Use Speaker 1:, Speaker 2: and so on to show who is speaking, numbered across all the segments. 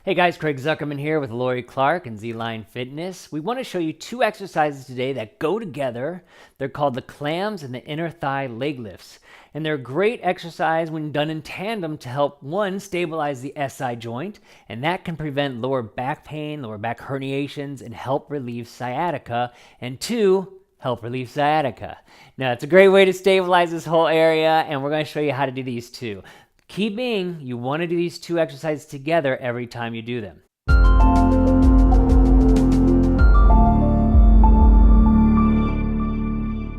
Speaker 1: Hey guys, Craig Zuckerman here with Lori Clark and zlinefitness. We want to show you two exercises today that go together. They're called the Clams and the inner thigh leg lifts. And they're a great exercise when done in tandem to help, one, stabilize the SI joint, and that can prevent lower back pain, lower back herniations, and help relieve sciatica, and two, help relieve sciatica. Now, it's a great way to stabilize this whole area, and we're going to show you how to do these two. Key being, you want to do these two exercises together every time you do them.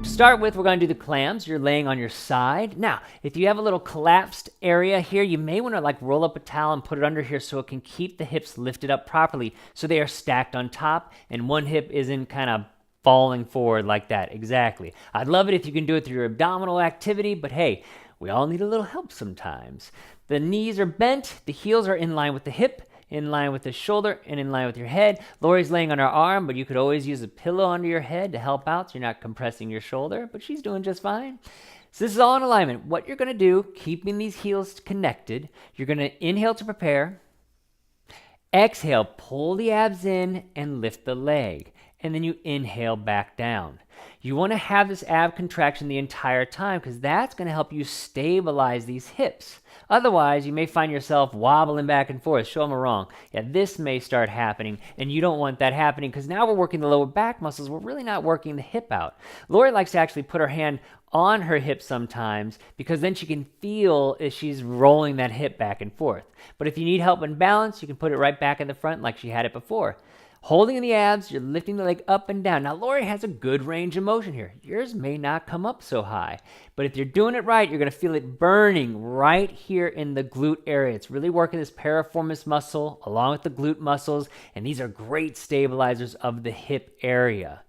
Speaker 1: To start with, we're going to do the clams. You're laying on your side. Now, if you have a little collapsed area here, you may want to roll up a towel and put it under here so it can keep the hips lifted up properly so they are stacked on top and one hip isn't kind of falling forward like that. Exactly. I'd love it if you can do it through your abdominal activity, but hey, we all need a little help sometimes. The knees are bent, the heels are in line with the hip, in line with the shoulder, and in line with your head. Lori's laying on her arm, but you could always use a pillow under your head to help out so you're not compressing your shoulder, but she's doing just fine. So this is all in alignment. What you're going to do, keeping these heels connected, you're going to inhale to prepare. Exhale, pull the abs in and lift the leg. And then you inhale back down. You want to have this ab contraction the entire time because that's going to help you stabilize these hips. Otherwise, you may find yourself wobbling back and forth. Show them wrong. Yeah, this may start happening, and you don't want that happening because now we're working the lower back muscles. We're really not working the hip out. Lori likes to actually put her hand on her hip sometimes because then she can feel as she's rolling that hip back and forth. But if you need help and balance, you can put it right back in the front like she had it before. Holding in the abs, you're lifting the leg up and down. Now, Lori has a good range of motion here. Yours may not come up so high, but if you're doing it right, you're going to feel it burning right here in the glute area. It's really working this piriformis muscle along with the glute muscles, and these are great stabilizers of the hip area.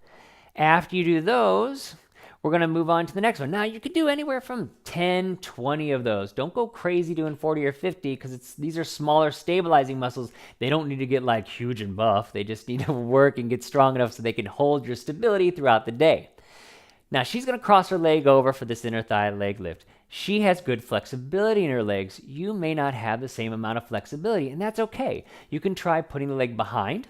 Speaker 1: After you do those, we're going to move on to the next one. Now, you could do anywhere from 10, 20 of those. Don't go crazy doing 40 or 50 because these are smaller stabilizing muscles. They don't need to get huge and buff. They just need to work and get strong enough so they can hold your stability throughout the day. Now, she's going to cross her leg over for this inner thigh leg lift. She has good flexibility in her legs. You may not have the same amount of flexibility, and that's okay. You can try putting the leg behind.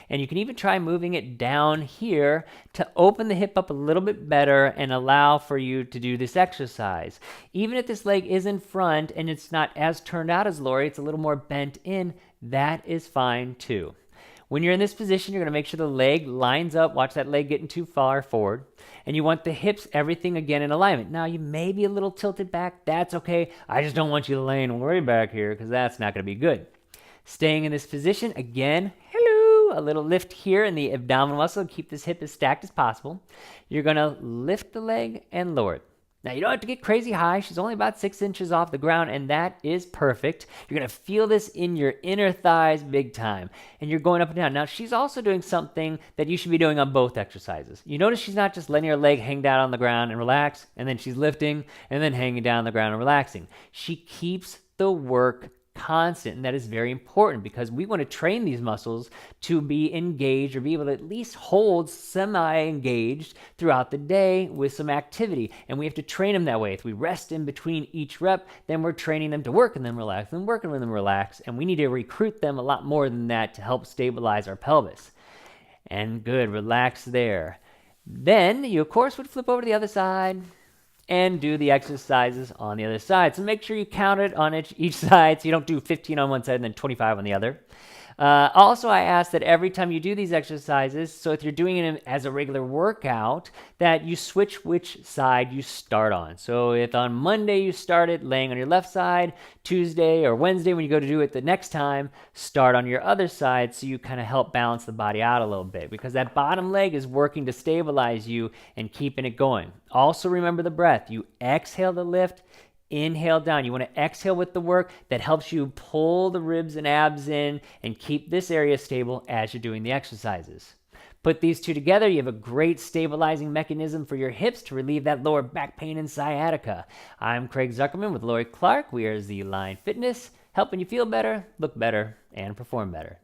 Speaker 1: And you can even try moving it down here to open the hip up a little bit better and allow for you to do this exercise. Even if this leg is in front and it's not as turned out as Lori, it's a little more bent in, that is fine too. When you're in this position, you're going to make sure the leg lines up. Watch that leg getting too far forward. And you want the hips, everything again in alignment. Now, you may be a little tilted back. That's okay. I just don't want you laying way back here because that's not going to be good. Staying in this position, again, a little lift here in the abdominal muscle. Keep this hip as stacked as possible. You're going to lift the leg and lower it. Now, you don't have to get crazy high. She's only about 6 inches off the ground, and that is perfect. You're going to feel this in your inner thighs big time, and you're going up and down. Now, she's also doing something that you should be doing on both exercises. You notice she's not just letting her leg hang down on the ground and relax, and then she's lifting, and then hanging down on the ground and relaxing. She keeps the work constant, and that is very important because we want to train these muscles to be engaged or be able to at least hold semi-engaged throughout the day with some activity, and we have to train them that way. If we rest in between each rep, then we're training them to work and then relax and work and then relax, and we need to recruit them a lot more than that to help stabilize our pelvis. And good, relax there. Then you of course would flip over to the other side and do the exercises on the other side. So make sure you count it on each side so you don't do 15 on one side and then 25 on the other. Also, I ask that every time you do these exercises, so if you're doing it as a regular workout, that you switch which side you start on. So if on Monday you started laying on your left side, Tuesday or Wednesday when you go to do it the next time, start on your other side so you kind of help balance the body out a little bit because that bottom leg is working to stabilize you and keeping it going. Also remember the breath. You exhale to lift, inhale down. You want to exhale with the work that helps you pull the ribs and abs in and keep this area stable as you're doing the exercises. Put these two together, you have a great stabilizing mechanism for your hips to relieve that lower back pain and sciatica. I'm Craig Zuckerman with Lori Clark. We are zlinefitness, helping you feel better, look better, and perform better.